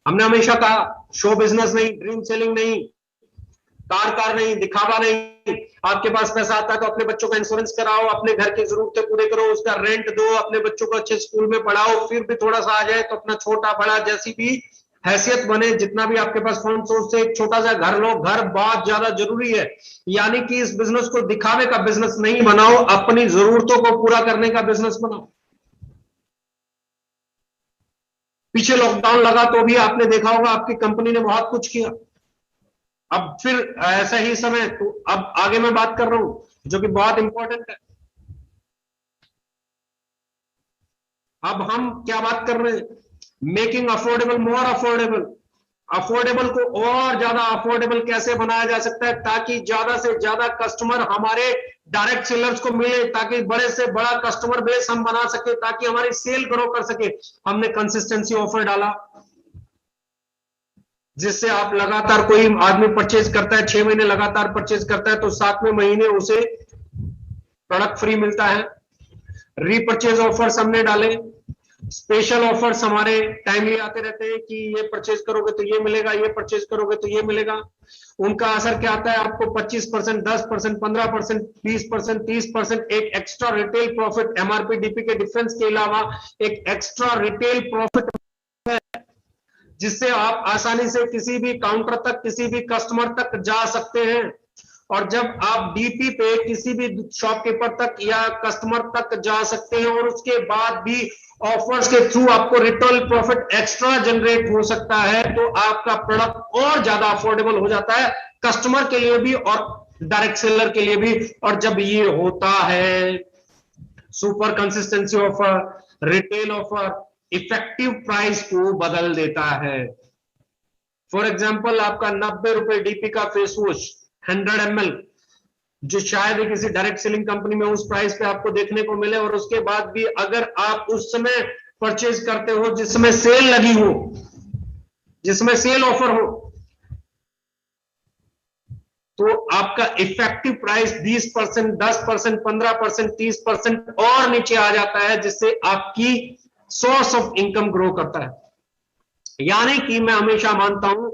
हमने हमेशा कहा शो बिजनेस नहीं, ड्रीम सेलिंग नहीं, कार नहीं, दिखावा नहीं। आपके पास पैसा आता है तो अपने बच्चों का इंश्योरेंस कराओ, अपने घर की जरूरतें पूरे करो, उसका रेंट दो, अपने बच्चों को अच्छे स्कूल में पढ़ाओ। फिर भी थोड़ा सा आ जाए तो अपना छोटा बड़ा जैसी भी हैसियत बने, जितना भी आपके पास फंड सोर्स से एक छोटा सा घर लो। घर बहुत ज्यादा जरूरी है। यानी कि इस बिजनेस को दिखावे का बिजनेस नहीं बनाओ, अपनी जरूरतों को पूरा करने का बिजनेस बनाओ। पीछे लॉकडाउन लगा तो भी आपने देखा होगा आपकी कंपनी ने बहुत कुछ किया। अब फिर ऐसा ही समय, तो अब आगे मैं बात कर रहा हूं जो कि बहुत इंपॉर्टेंट है। अब हम क्या बात कर रहे हैं, making affordable more affordable. Affordable को और ज्यादा अफोर्डेबल कैसे बनाया जा सकता है, ताकि ज्यादा से ज्यादा कस्टमर हमारे डायरेक्ट सेलर्स को मिले, ताकि बड़े से बड़ा कस्टमर बेस हम बना सके, ताकि हमारी सेल ग्रो कर सके। हमने कंसिस्टेंसी ऑफर डाला, जिससे आप लगातार, कोई आदमी परचेज करता है 6 महीने लगातार परचेज करता है, तो 7वें महीने उसे प्रोडक्ट फ्री मिलता है। रीपरचेज ऑफर्स हमने डाले, स्पेशल ऑफर्स हमारे टाइमली आते रहते हैं कि ये परचेज करोगे तो ये मिलेगा, ये परचेज करोगे तो ये मिलेगा। उनका असर क्या आता है, आपको 25%, 10%, 15%, 20%, 30%, एक extra retail profit, MRP DP के डिफरेंस के अलावा एक एक्स्ट्रा रिटेल प्रॉफिट है, जिससे आप आसानी से किसी भी काउंटर तक, किसी भी कस्टमर तक जा सकते हैं। और जब आप डीपी पे किसी भी शॉपकीपर तक या कस्टमर तक जा सकते हैं, और उसके बाद भी ऑफर्स के थ्रू आपको रिटेल प्रॉफिट एक्स्ट्रा जनरेट हो सकता है, तो आपका प्रोडक्ट और ज्यादा अफोर्डेबल हो जाता है, कस्टमर के लिए भी और डायरेक्ट सेलर के लिए भी। और जब ये होता है, super consistency offer, retail offer effective price को बदल देता है। फॉर एग्जाम्पल, आपका 90 रुपए डीपी का फेस वॉश 100 ml, जो शायद ही किसी डायरेक्ट सेलिंग कंपनी में उस प्राइस पे आपको देखने को मिले, और उसके बाद भी अगर आप उस समय परचेज करते हो जिस समय सेल लगी हो, जिसमें सेल ऑफर हो, तो आपका इफेक्टिव प्राइस 20%, 10%, 15%, 30% और नीचे आ जाता है, जिससे आपकी सोर्स ऑफ इनकम ग्रो करता है। यानी कि मैं हमेशा मानता हूं,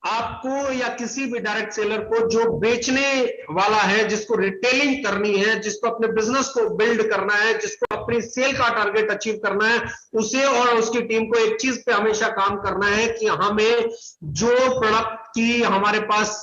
आपको या किसी भी डायरेक्ट सेलर को जो बेचने वाला है, जिसको रिटेलिंग करनी है, जिसको अपने बिजनेस को बिल्ड करना है, जिसको अपनी सेल का टारगेट अचीव करना है, उसे और उसकी टीम को एक चीज पे हमेशा काम करना है कि हमें जो प्रोडक्ट की हमारे पास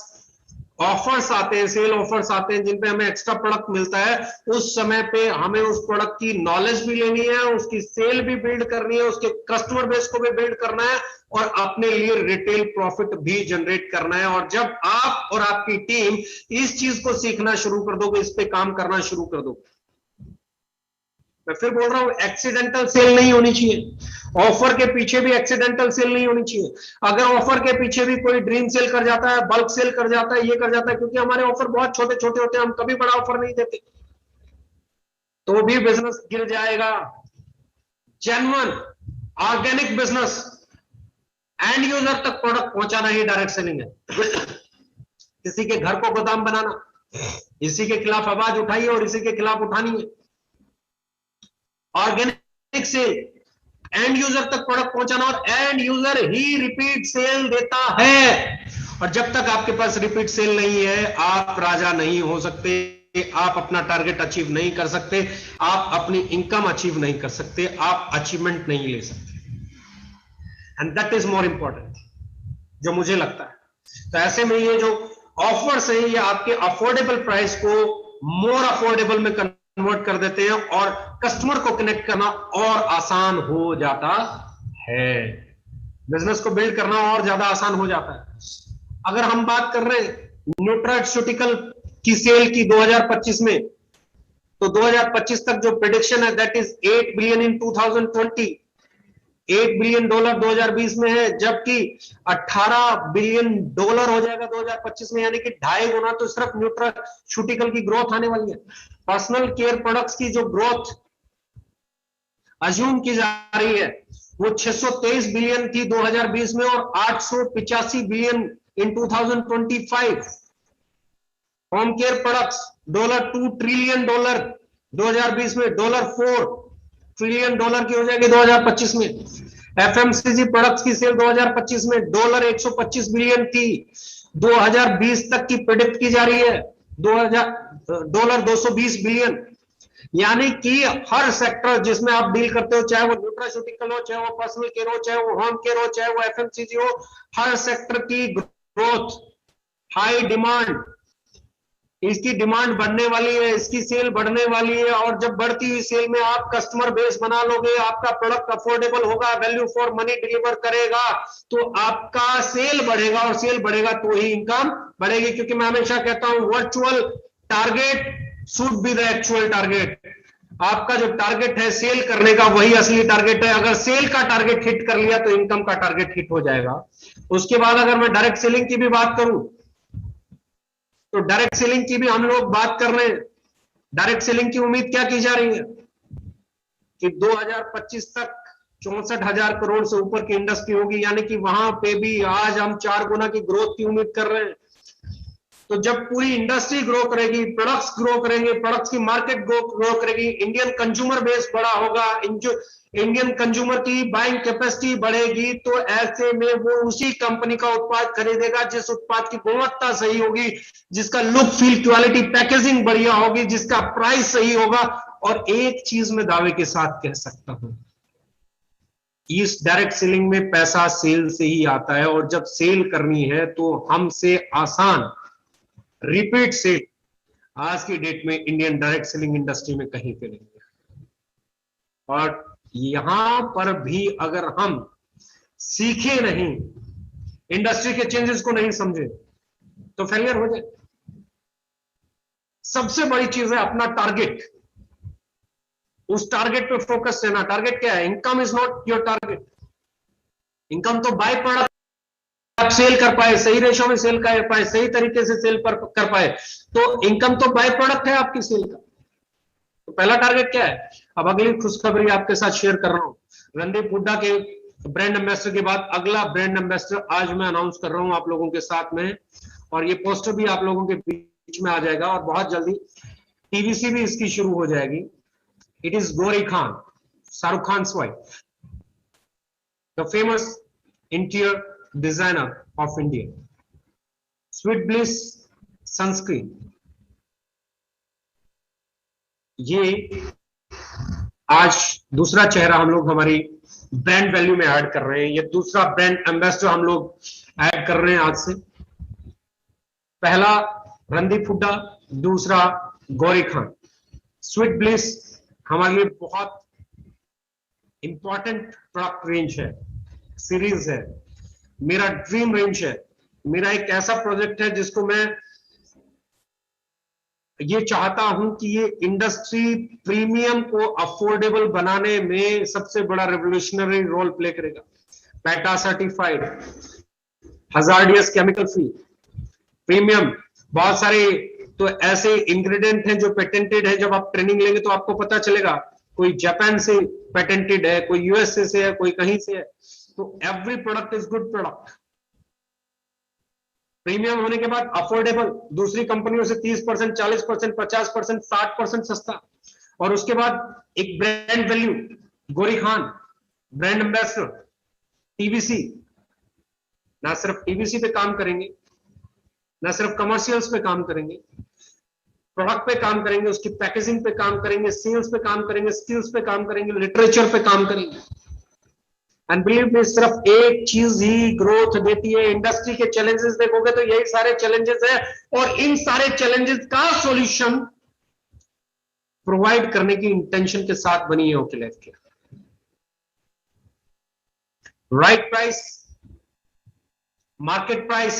ऑफर्स आते हैं, सेल ऑफर्स आते हैं, जिन पे हमें एक्स्ट्रा प्रोडक्ट मिलता है, उस समय पे हमें उस प्रोडक्ट की नॉलेज भी लेनी है, उसकी सेल भी बिल्ड करनी है, उसके कस्टमर बेस को भी बिल्ड करना है और अपने लिए रिटेल प्रॉफिट भी जनरेट करना है। और जब आप और आपकी टीम इस चीज को सीखना शुरू कर दोगे, इस पे काम करना शुरू कर दोगे, मैं फिर बोल रहा हूं, एक्सीडेंटल सेल नहीं होनी चाहिए। ऑफर के पीछे भी एक्सीडेंटल सेल नहीं होनी चाहिए। अगर ऑफर के पीछे भी कोई ड्रीम सेल कर जाता है, बल्क सेल कर जाता है, ये कर जाता है, क्योंकि हमारे ऑफर बहुत छोटे छोटे होते हैं, हम कभी बड़ा ऑफर नहीं देते, तो भी बिजनेस गिर जाएगा। Genuine organic business, and user तक प्रोडक्ट पहुंचाना ही डायरेक्ट सेलिंग है। किसी के घर को गोदाम बनाना, इसी के खिलाफ आवाज उठाइए और इसी के खिलाफ उठानी है। ऑर्गेनिक सेल, एंड यूजर तक प्रोडक्ट पहुंचाना, और एंड यूजर ही रिपीट सेल देता है। और जब तक आपके पास रिपीट सेल नहीं है, आप राजा नहीं हो सकते, आप अपना टारगेट अचीव नहीं कर सकते, आप अपनी इनकम अचीव नहीं कर सकते, आप अचीवमेंट नहीं ले सकते। And that is more important, जो मुझे लगता है। तो ऐसे में ये जो ऑफर्स है, ये आपके अफोर्डेबल प्राइस को मोर अफोर्डेबल में कन्वर्ट कर देते हैं और कस्टमर को कनेक्ट करना और आसान हो जाता है, बिजनेस को बिल्ड करना और ज्यादा आसान हो जाता है। अगर हम बात कर रहे हैं न्यूट्रास्यूटिकल की सेल की 2025 में, तो 2025 तक जो प्रेडिक्शन है that is 8 billion in 2020, $8 billion 2020 में है, जबकि $18 बिलियन हो जाएगा 2025 में, यानी कि 2.5 गुना तो सिर्फ न्यूट्रास्यूटिकल की ग्रोथ आने वाली है। पर्सनल केयर प्रोडक्ट्स की जो ग्रोथ अज्यूम की जा रही है वो 623 बिलियन थी 2020 में और 885 billion in 2025। Home care products $2 trillion 2020 में, $4 ट्रिलियन की हो जाएगी 2025 में। एफएमसीजी प्रोडक्ट्स की सेल 2025 में $125 बिलियन थी, 2020 तक की प्रेडिक्ट की जा रही है $220 बिलियन। यानी कि हर सेक्टर जिसमें आप डील करते हो, चाहे वो न्यूट्रास्यूटिकल हो, चाहे वो पर्सनल केयर हो, चाहे वो होम केयर हो, चाहे वो एफएमसीजी हो, हर सेक्टर की ग्रोथ, हाई डिमांड, इसकी डिमांड बढ़ने वाली है, इसकी सेल बढ़ने वाली है। और जब बढ़ती हुई सेल में आप कस्टमर बेस बना लोगे, आपका प्रोडक्ट अफोर्डेबल होगा, वैल्यू फॉर मनी डिलीवर करेगा, तो आपका सेल बढ़ेगा, और सेल बढ़ेगा तो ही इनकम बढ़ेगी। क्योंकि मैं हमेशा कहता हूं, virtual target should be the actual target. आपका जो टारगेट है सेल करने का, वही असली टारगेट है। अगर सेल का टारगेट हिट कर लिया तो इनकम का टारगेट हिट हो जाएगा। उसके बाद अगर मैं डायरेक्ट सेलिंग की भी बात करूं, तो डायरेक्ट सेलिंग की भी हम लोग बात कर रहे हैं। डायरेक्ट सेलिंग की उम्मीद क्या की जा रही है कि 2025 तक 64,000 करोड़ से ऊपर की इंडस्ट्री होगी, यानी कि वहां पे भी आज हम 4 गुना की ग्रोथ की उम्मीद कर रहे हैं। तो जब पूरी इंडस्ट्री ग्रो करेगी, प्रोडक्ट्स ग्रो करेंगे, प्रोडक्ट्स की मार्केट ग्रो करेगी, इंडियन कंज्यूमर बेस बड़ा होगा, इंडियन कंज्यूमर की बाइंग कैपेसिटी बढ़ेगी, तो ऐसे में वो उसी कंपनी का उत्पाद खरीदेगा जिस उत्पाद की गुणवत्ता सही होगी, जिसका लुक, फील, क्वालिटी, पैकेजिंग बढ़िया होगी, जिसका प्राइस सही होगा। और एक चीज में दावे के साथ कह सकता हूं, इस डायरेक्ट सेलिंग में पैसा सेल से ही आता है, और जब सेल करनी है तो हमसे आसान रिपीट सेल आज की डेट में इंडियन डायरेक्ट सेलिंग इंडस्ट्री में कहीं पे नहीं है। और यहां पर भी अगर हम सीखे नहीं, इंडस्ट्री के चेंजेस को नहीं समझे, तो फेलियर हो जाए। सबसे बड़ी चीज है अपना टारगेट, उस टारगेट पे फोकस रहना। टारगेट क्या है? Income is not your target. Income तो बाय प्रोडक्ट आप सेल कर पाए, सही रेशो में सेल कर पाए, सही तरीके से सेल कर पाए, तो इनकम तो बाय प्रोडक्ट है आपकी सेल का। तो पहला टारगेट क्या है? अब अगली खुशखबरी आपके साथ शेयर कर रहा हूं। रणदीप हुड्डा के ब्रांड एम्बेसडर के बाद अगला ब्रांड एम्बेसडर आज मैं अनाउंस कर रहा हूं आप लोगों के साथ में, और ये पोस्टर भी आप लोगों के बीच में आ जाएगा और बहुत जल्दी टीवीसी भी इसकी शुरू हो जाएगी। It is Gauri Khan, Shahrukh Khan wife, the famous interior designer of India. Sweet bliss sunscreen, ये आज दूसरा चेहरा हम लोग हमारी ब्रांड वैल्यू में ऐड कर रहे हैं। ये दूसरा ब्रांड एम्बेसडर हम लोग ऐड कर रहे हैं आज से। पहला रणदीप हुड्डा, दूसरा गौरी खान। स्वीट ब्लिस हमारे लिए बहुत इंपॉर्टेंट प्रोडक्ट रेंज है, सीरीज है, मेरा ड्रीम रेंज है, मेरा एक ऐसा प्रोजेक्ट है जिसको मैं ये चाहता हूं कि ये इंडस्ट्री प्रीमियम को अफोर्डेबल बनाने में सबसे बड़ा रेवोल्यूशनरी रोल प्ले करेगा। PETA certified, hazardous chemical free, premium, बहुत सारे तो ऐसे इंग्रेडिएंट हैं जो पेटेंटेड है। जब आप ट्रेनिंग लेंगे तो आपको पता चलेगा, कोई जापान से पेटेंटेड है, कोई यूएसए से है, कोई कहीं से है। तो every product is good product. Premium होने के बाद अफोर्डेबल, दूसरी कंपनियों से 30%, 40%, 50%, 60% सस्ता। और उसके बाद एक brand value, Gauri Khan brand ambassador, TVC. ना सिर्फ टीवीसी पे काम करेंगे, ना सिर्फ कमर्शियल्स पे काम करेंगे, प्रोडक्ट पे काम करेंगे, उसकी पैकेजिंग पे काम करेंगे, सेल्स पे काम करेंगे, स्किल्स पे काम करेंगे, लिटरेचर पे काम करेंगे। एंड बिलीव मी, सिर्फ एक चीज ही ग्रोथ देती है। इंडस्ट्री के चैलेंजेस देखोगे तो यही सारे चैलेंजेस है, और इन सारे चैलेंजेस का सॉल्यूशन प्रोवाइड करने की इंटेंशन के साथ बनी है okay life care. Right price, market price,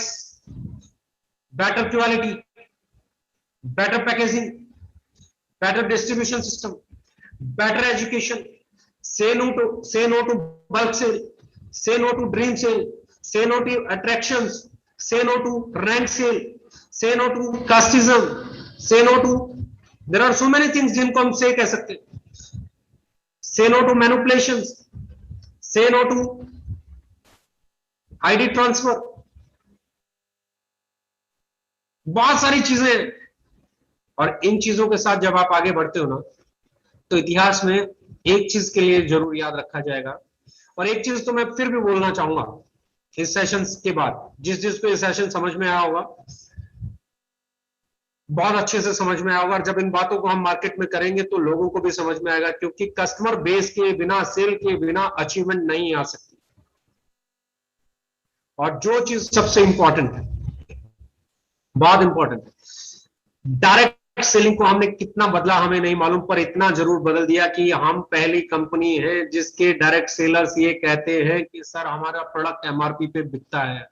better quality, better packaging, better distribution system, better education. Say no to bulk sale, say no to dream sale, say no to attractions, say no to rank sale, say no to casteism, say no to, there are so many things जिनको हम say कह सकते हैं। Say no to manipulations, say no to ID transfer, बहुत सारी चीजें हैं। और इन चीजों के साथ जब आप आगे बढ़ते हो ना, तो इतिहास में एक चीज के लिए जरूर याद रखा जाएगा। और एक चीज तो मैं फिर भी बोलना चाहूंगा इस सेशन के बाद, जिसको ये सेशन समझ में आया होगा, बहुत अच्छे से समझ में आया होगा। और जब इन बातों को हम मार्केट में करेंगे तो लोगों को भी समझ में आएगा, क्योंकि कस्टमर बेस के बिना, सेल के बिना अचीवमेंट नहीं आ सकती। और जो चीज सबसे इंपॉर्टेंट है, बहुत इंपॉर्टेंट है, डायरेक्ट सेलिंग को हमने कितना बदला हमें नहीं मालूम, पर इतना जरूर बदल दिया कि हम पहली कंपनी है जिसके डायरेक्ट सेलर्स ये कहते हैं कि सर हमारा प्रोडक्ट एमआरपी पे बिकता है,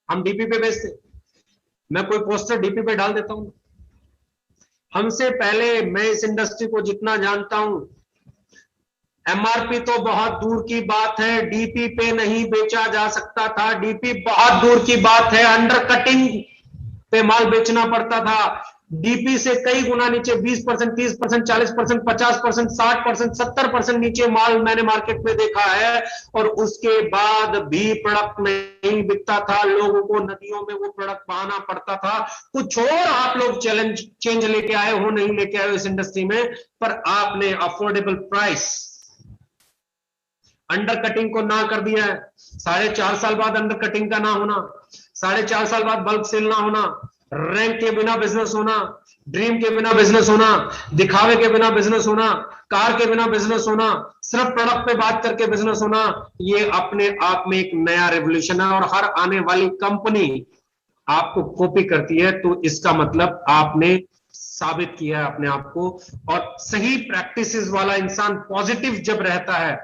हम डीपी पे बेचते। मैं कोई पोस्टर डीपी पे डाल देता हूं। हमसे पहले, मैं इस इंडस्ट्री को जितना जानता हूं, एमआरपी तो बहुत दूर की बात है, डीपी पे नहीं बेचा जा सकता था। डीपी बहुत दूर की बात है, अंडर कटिंग पे माल बेचना पड़ता था। डीपी से कई गुना नीचे 20%, 30%, 40%, 50%, 60%, 70% नीचे माल मैंने मार्केट में देखा है। और उसके बाद भी प्रोडक्ट नहीं बिकता था, लोगों को नदियों में वो प्रोडक्ट बहाना पड़ता था। कुछ और आप लोग चेंज लेके आए हो, नहीं लेके आए हो इस इंडस्ट्री में, पर आपने अफोर्डेबल प्राइस, अंडर कटिंग को ना कर दिया है। 4.5 साल बाद अंडर कटिंग का ना होना, 4.5 साल बाद बल्क सेल ना होना, रैंक के बिना बिजनेस होना, ड्रीम के बिना बिजनेस होना, दिखावे के बिना बिजनेस होना, कार के बिना बिजनेस होना, सिर्फ प्रोडक्ट पे बात करके बिजनेस होना, ये अपने आप में एक नया रेवोल्यूशन है। और हर आने वाली कंपनी आपको कॉपी करती है, तो इसका मतलब आपने साबित किया है अपने आप को। और सही प्रैक्टिसेस वाला इंसान पॉजिटिव जब रहता है,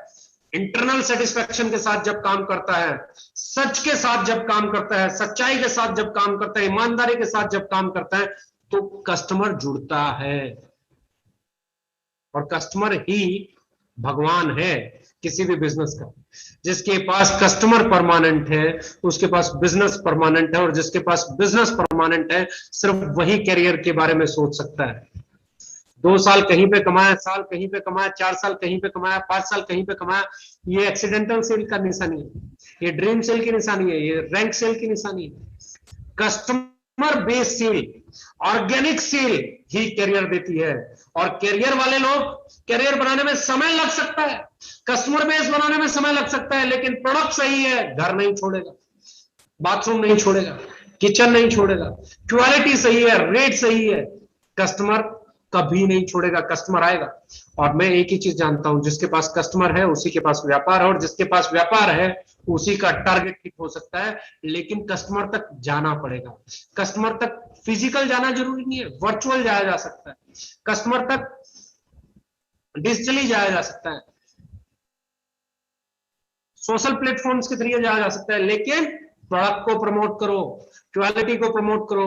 इंटरनल सेटिस्फेक्शन के साथ जब काम करता है, सच के साथ जब काम करता है, सच्चाई के साथ जब काम करता है, ईमानदारी के साथ जब काम करता है, तो कस्टमर जुड़ता है। और कस्टमर ही भगवान है किसी भी बिजनेस का। जिसके पास कस्टमर परमानेंट है उसके पास बिजनेस परमानेंट है, और जिसके पास बिजनेस परमानेंट है सिर्फ वही कैरियर के बारे में सोच सकता है। 2 साल कहीं पे कमाया, साल कहीं पे कमाया, 4 साल कहीं पे कमाया, 5 साल कहीं पे कमाया, ये एक्सीडेंटल सेल का निशानी है, ये ड्रीम सेल की निशानी है, ये रैंक सेल की निशानी है। Customer based sale, organic sale ही कैरियर देती है। और कैरियर वाले लोग, कैरियर बनाने में समय लग सकता है, कस्टमर बेस बनाने में समय लग सकता है, लेकिन प्रोडक्ट सही है, घर नहीं छोड़ेगा, बाथरूम नहीं छोड़ेगा, किचन नहीं छोड़ेगा, क्वालिटी सही है, रेट सही है, कस्टमर कभी नहीं छोड़ेगा, कस्टमर आएगा। और मैं एक ही चीज जानता हूं, जिसके पास कस्टमर है उसी के पास व्यापार है, और जिसके पास व्यापार है उसी का टारगेट हिट हो सकता है, लेकिन कस्टमर तक जाना पड़ेगा। कस्टमर तक फिजिकल जाना जरूरी नहीं है, वर्चुअल जाया जा सकता है, कस्टमर तक डिजिटली जाया जा सकता है, सोशल प्लेटफॉर्म्स के जरिए जाया जा सकता है, लेकिन प्रोडक्ट को प्रमोट करो, क्वालिटी को प्रमोट करो,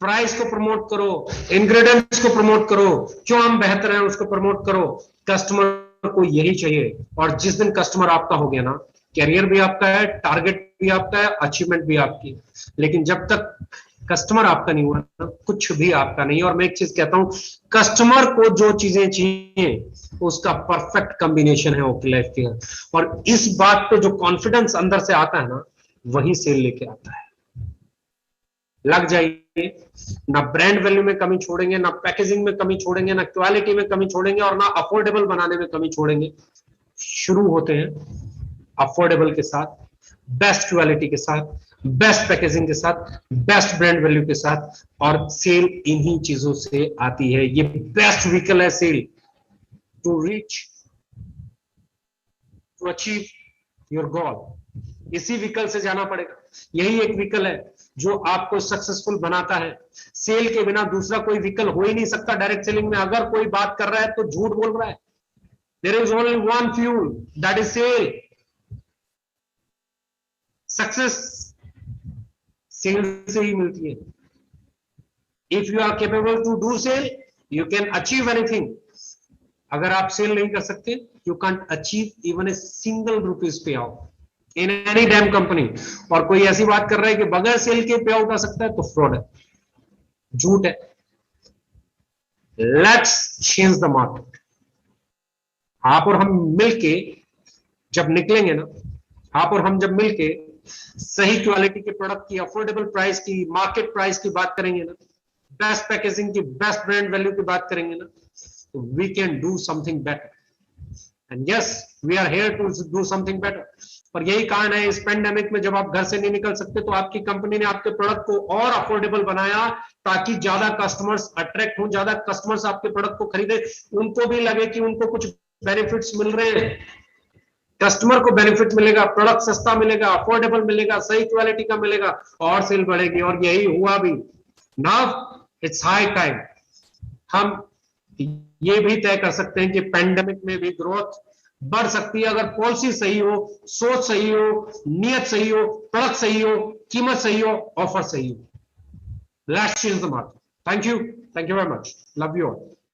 प्राइस को प्रमोट करो, इंग्रेडिएंट्स को प्रमोट करो, क्यों हम बेहतर हैं उसको प्रमोट करो। कस्टमर को यही चाहिए। और जिस दिन कस्टमर आपका हो गया ना, कैरियर भी आपका है, टारगेट भी आपका है, अचीवमेंट भी आपकी है। लेकिन जब तक कस्टमर आपका नहीं हुआ ना, कुछ भी आपका नहीं। और मैं एक चीज कहता हूं, कस्टमर को जो चीजें चाहिए उसका परफेक्ट कॉम्बिनेशन है ओके लाइफ केयर। और इस बात पे जो कॉन्फिडेंस अंदर से आता है ना, वही सेल लेके आता है। लग जाइए, ना ब्रांड वैल्यू में कमी छोड़ेंगे, ना पैकेजिंग में कमी छोड़ेंगे, ना क्वालिटी में कमी छोड़ेंगे, और ना अफोर्डेबल बनाने में कमी छोड़ेंगे। शुरू होते हैं अफोर्डेबल के साथ, बेस्ट क्वालिटी के साथ, बेस्ट पैकेजिंग के साथ, बेस्ट ब्रांड वैल्यू के साथ, और सेल इन्हीं चीजों से आती है। ये बेस्ट व्हीकल है sale to reach, to achieve your goal. इसी व्हीकल से जाना पड़ेगा। यही एक व्हीकल है जो आपको सक्सेसफुल बनाता है। सेल के बिना दूसरा कोई व्हीकल हो ही नहीं सकता। डायरेक्ट सेलिंग में अगर कोई बात कर रहा है तो झूठ बोल रहा है। There is only one fuel, that is sale. Success sale से ही मिलती है। If you are capable to do sale, you can achieve anything. अगर आप सेल नहीं कर सकते, you can't achieve even a single rupees pay out in any damn company. और कोई ऐसी बात कर रहा है कि बगैर सेल के पे आउट आ सकता है, तो फ्रॉड है, झूठ है। Let's change the market. आप और हम मिलके जब निकलेंगे ना, आप और हम जब मिलके सही क्वालिटी के प्रोडक्ट की, अफोर्डेबल प्राइस की, मार्केट प्राइस की बात करेंगे ना, बेस्ट पैकेजिंग की, बेस्ट ब्रांड वैल्यू की बात करेंगे ना, तो we can do something better. And yes, we are here to do something better. और यही कारण है, इस पेंडेमिक में जब आप घर से नहीं निकल सकते, तो आपकी कंपनी ने आपके प्रोडक्ट को और अफोर्डेबल बनाया, ताकि ज्यादा कस्टमर्स अट्रैक्ट हो, ज्यादा कस्टमर्स आपके प्रोडक्ट को खरीदे, उनको भी लगे कि उनको कुछ बेनिफिट्स मिल रहे हैं। कस्टमर को बेनिफिट मिलेगा, प्रोडक्ट सस्ता मिलेगा, अफोर्डेबल मिलेगा, सही क्वालिटी का मिलेगा, और सेल बढ़ेगी। और यही हुआ भी। नाउ इट्स हाई टाइम हम ये भी तय कर सकते हैं कि पेंडेमिक में भी ग्रोथ बढ़ सकती है, अगर पॉलिसी सही हो, सोच सही हो, नियत सही हो, प्रोडक्ट सही हो, कीमत सही हो, ऑफर सही हो। Let's change the market. Thank you very much, love you all.